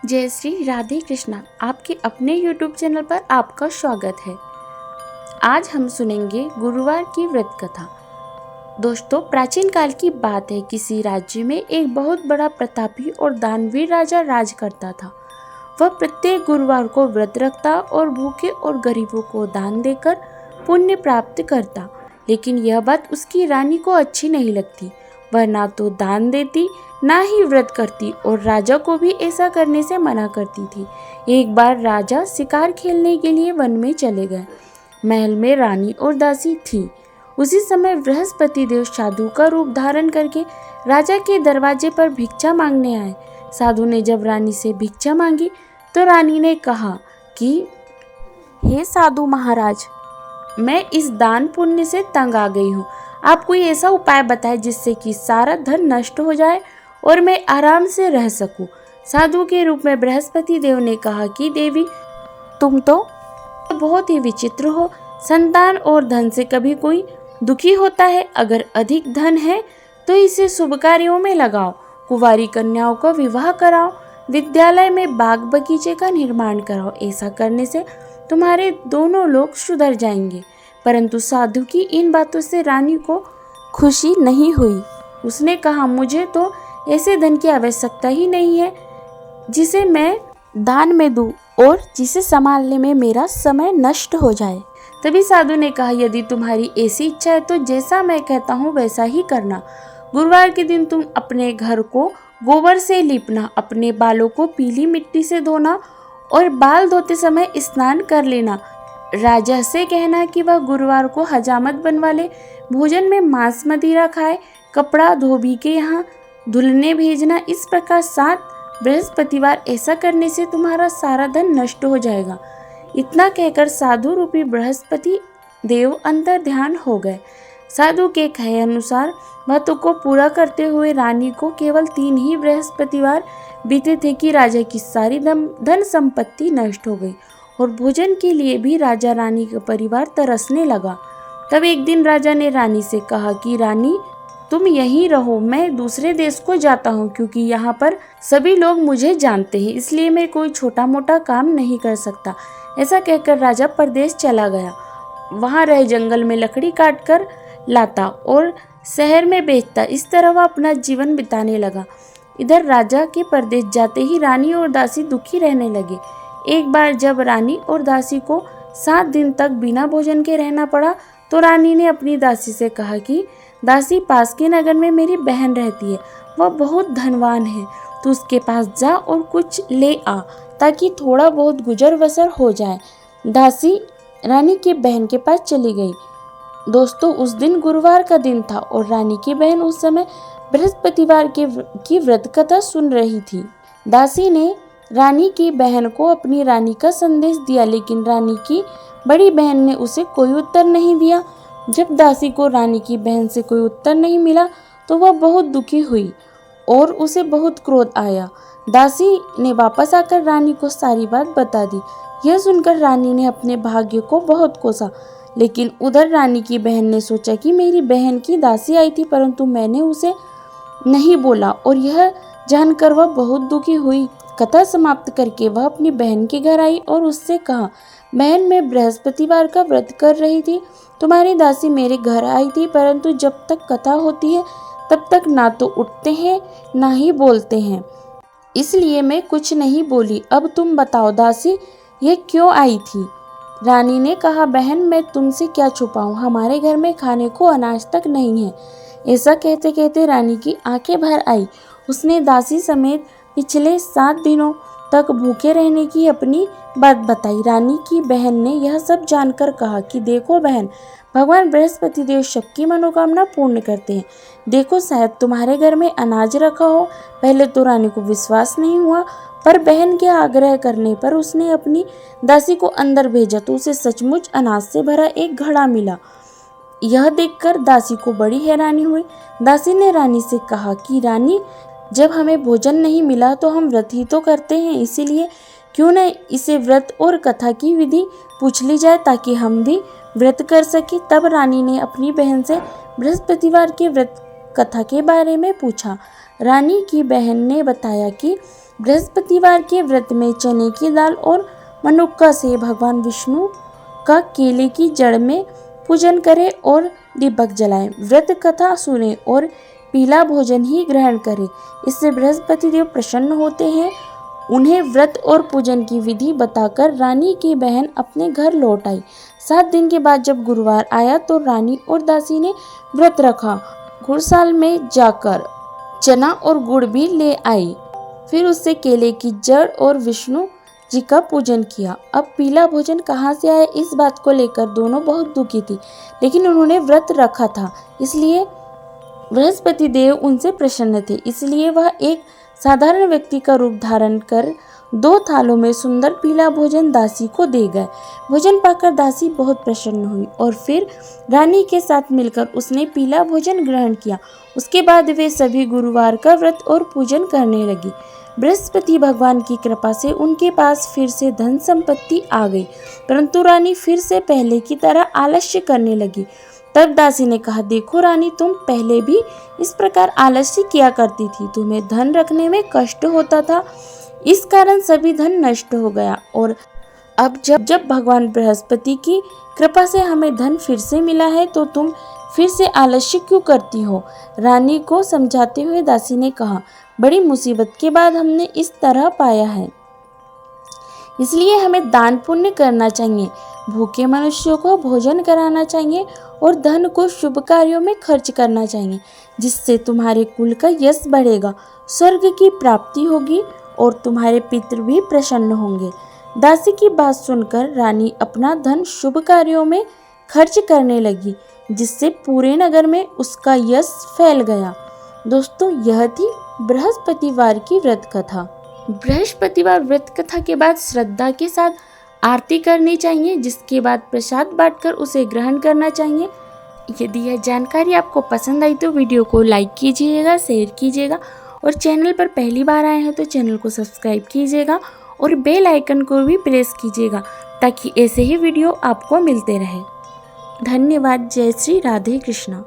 जय श्री राधे कृष्णा। आपके अपने YouTube चैनल पर आपका स्वागत है। आज हम सुनेंगे गुरुवार की व्रत कथा। दोस्तों, प्राचीन काल की बात है। किसी राज्य में एक बहुत बड़ा प्रतापी और दानवीर राजा राज करता था। वह प्रत्येक गुरुवार को व्रत रखता और भूखे और गरीबों को दान देकर पुण्य प्राप्त करता। लेकिन यह बात उसकी रानी को अच्छी नहीं लगती। वह ना तो दान देती ना ही व्रत करती और राजा को भी ऐसा करने से मना करती थी। एक बार राजा शिकार खेलने के लिए वन में चले गए। महल में रानी और दासी थी। उसी समय बृहस्पति देव साधु का रूप धारण करके राजा के दरवाजे पर भिक्षा मांगने आए। साधु ने जब रानी से भिक्षा मांगी तो रानी ने कहा कि हे साधु महाराज, मैं इस दान पुण्य से तंग आ गई हूँ। आप कोई ऐसा उपाय बताएं जिससे कि सारा धन नष्ट हो जाए और मैं आराम से रह सकूं। साधु के रूप में बृहस्पति देव ने कहा कि देवी, तुम तो बहुत ही विचित्र हो। संतान और धन से कभी कोई दुखी होता है। अगर अधिक धन है तो इसे शुभ कार्यों में लगाओ। कुंवारी कन्याओं का विवाह कराओ। विद्यालय में बाग बगीचे का निर्माण कराओ। ऐसा करने से तुम्हारे दोनों लोग सुधर जाएंगे। परंतु साधु की इन बातों से रानी को खुशी नहीं हुई। उसने कहा, मुझे तो ऐसे धन की आवश्यकता ही नहीं है जिसे मैं दान में दूं और जिसे संभालने में मेरा समय नष्ट हो जाए। तभी साधु ने कहा, यदि तुम्हारी ऐसी इच्छा है तो जैसा मैं कहता हूँ वैसा ही करना। गुरुवार के दिन तुम अपने घर को गोबर से लीपना, अपने बालों को पीली मिट्टी से धोना और बाल धोते समय स्नान कर लेना। राजा से कहना कि वह गुरुवार को हजामत बनवा ले। भोजन में मांस मदिरा खाए। कपड़ा धोबी के यहाँ धुलने भेजना। इस प्रकार 7 बृहस्पतिवार ऐसा करने से तुम्हारा सारा धन नष्ट हो जाएगा। इतना कहकर साधु रूपी बृहस्पति देव अंतर ध्यान हो गए। साधु के कहे अनुसार बातों को पूरा करते हुए रानी को केवल 3 ही बृहस्पतिवार बीते थे कि राजा की सारी धन संपत्ति नष्ट हो गई और भोजन के लिए भी राजा रानी का परिवार तरसने लगा। तब एक दिन राजा ने रानी से कहा कि रानी, तुम यहीं रहो, मैं दूसरे देश को जाता हूँ, क्योंकि यहाँ पर सभी लोग मुझे जानते हैं, इसलिए मैं कोई छोटा मोटा काम नहीं कर सकता। ऐसा कहकर राजा परदेश चला गया। वहाँ रहे जंगल में लकड़ी काट कर लाता और शहर में बेचता। इस तरह वह अपना जीवन बिताने लगा। इधर राजा के परदेश जाते ही रानी और दासी दुखी रहने लगे। एक बार जब रानी और दासी को 7 दिन तक बिना भोजन के रहना पड़ा तो रानी ने अपनी दासी से कहा कि दासी, पास के नगर में मेरी बहन रहती है, वह बहुत धनवान है। तू उसके पास जा और कुछ ले आ ताकि थोड़ा बहुत गुजर बसर हो जाए। दासी रानी की बहन के पास चली गई। दोस्तों, उस दिन गुरुवार का दिन था और रानी की बहन उस समय बृहस्पतिवार की व्रत कथा सुन रही थी। दासी ने रानी की बहन को अपनी रानी का संदेश दिया, लेकिन रानी की बड़ी बहन ने उसे कोई उत्तर नहीं दिया। जब दासी को रानी की बहन से कोई उत्तर नहीं मिला तो वह बहुत दुखी हुई और उसे बहुत क्रोध आया। दासी ने वापस आकर रानी को सारी बात बता दी। यह सुनकर रानी ने अपने भाग्य को बहुत कोसा, लेकिन उधर रानी की बहन ने सोचा कि मेरी बहन की दासी आई थी परंतु मैंने उसे नहीं बोला, और यह जानकर वह बहुत दुखी हुई। कथा समाप्त करके वह अपनी बहन के घर आई और उससे कहा, बहन, मैं बृहस्पतिवार का व्रत कर रही थी। तुम्हारी दासी मेरे घर आई थी, परंतु जब तक कथा होती है तब तक ना तो उठते हैं ना ही बोलते हैं, इसलिए मैं कुछ नहीं बोली। अब तुम बताओ दासी, ये क्यों आई थी? रानी ने कहा, बहन, मैं तुमसे क्या छुपाऊं, हमारे घर में खाने को अनाज तक नहीं है। ऐसा कहते कहते रानी की आंखें भर आई। उसने दासी समेत पिछले 7 दिनों तक भूखे रहने की अपनी बात बताई। रानी की बहन ने यह सब जानकर कहा कि देखो बहन, भगवान बृहस्पति देव सबकी मनोकामना पूर्ण करते हैं। देखो, शायद तुम्हारे घर में अनाज रखा हो। पहले तो रानी को विश्वास नहीं हुआ, पर बहन के आग्रह करने पर उसने अपनी दासी को अंदर भेजा तो उसे सचमुच अनाज से भरा एक घड़ा मिला। यह देखकर दासी को बड़ी हैरानी हुई। दासी ने रानी से कहा कि रानी, जब हमें भोजन नहीं मिला तो हम व्रत ही तो करते हैं, इसीलिए क्यों न इसे व्रत और कथा की विधि पूछ ली जाए ताकि हम भी व्रत कर सके। तब रानी ने अपनी बहन से बृहस्पतिवार के व्रत कथा के बारे में पूछा। रानी की बहन ने बताया कि बृहस्पतिवार के व्रत में चने की दाल और मनुक्का से भगवान विष्णु का केले की जड़ में पूजन करें और दीपक जलाएं। व्रत कथा सुने और पीला भोजन ही ग्रहण करें। इससे बृहस्पति देव प्रसन्न होते हैं। उन्हें व्रत और पूजन की विधि बताकर रानी की बहन अपने घर लौट आई। 7 दिन के बाद जब गुरुवार आया तो रानी और दासी ने व्रत रखा। घुड़साल में जाकर चना और गुड़ भी ले आई। फिर उससे केले की जड़ और विष्णु जी का पूजन किया। अब पीला भोजन कहाँ से आया, इस बात को लेकर दोनों बहुत दुखी थी, लेकिन उन्होंने व्रत रखा था, इसलिए बृहस्पति देव उनसे प्रसन्न थे। इसलिए वह एक साधारण व्यक्ति का रूप धारण कर 2 थालों में सुंदर पीला भोजन दासी को दे गए। भोजन पाकर दासी बहुत प्रसन्न हुई और फिर रानी के साथ मिलकर उसने पीला भोजन ग्रहण किया। उसके बाद वे सभी गुरुवार का व्रत और पूजन करने लगी। बृहस्पति भगवान की कृपा से उनके पास फिर से धन संपत्ति आ गई, परंतु रानी फिर से पहले की तरह आलस्य करने लगी। तब दासी ने कहा, देखो रानी, तुम पहले भी इस प्रकार आलस्य किया करती थी। तुम्हें धन रखने में कष्ट होता था, इस कारण सभी धन नष्ट हो गया। और अब जब भगवान बृहस्पति की कृपा से हमें धन फिर से मिला है तो तुम फिर से आलस्य क्यों करती हो? रानी को समझाते हुए दासी ने कहा, बड़ी मुसीबत के बाद हमने इस तरह पाया है, इसलिए हमें दान पुण्य करना चाहिए, भूखे मनुष्यों को भोजन कराना चाहिए और धन को शुभ कार्यों में खर्च करना चाहिए, जिससे तुम्हारे कुल का यश बढ़ेगा, स्वर्ग की प्राप्ति होगी और तुम्हारे पितृ भी प्रसन्न होंगे। दासी की बात सुनकर रानी अपना धन शुभ कार्यों में खर्च करने लगी, जिससे पूरे नगर में उसका यश फैल गया। दोस्तों, यह थी बृहस्पतिवार की व्रत कथा। बृहस्पतिवार व्रत कथा के बाद श्रद्धा के साथ आरती करनी चाहिए, जिसके बाद प्रसाद बांटकर उसे ग्रहण करना चाहिए। यदि यह जानकारी आपको पसंद आई तो वीडियो को लाइक कीजिएगा, शेयर कीजिएगा और चैनल पर पहली बार आए हैं तो चैनल को सब्सक्राइब कीजिएगा और बेल आइकन को भी प्रेस कीजिएगा ताकि ऐसे ही वीडियो आपको मिलते रहे। धन्यवाद। जय श्री राधे कृष्णा।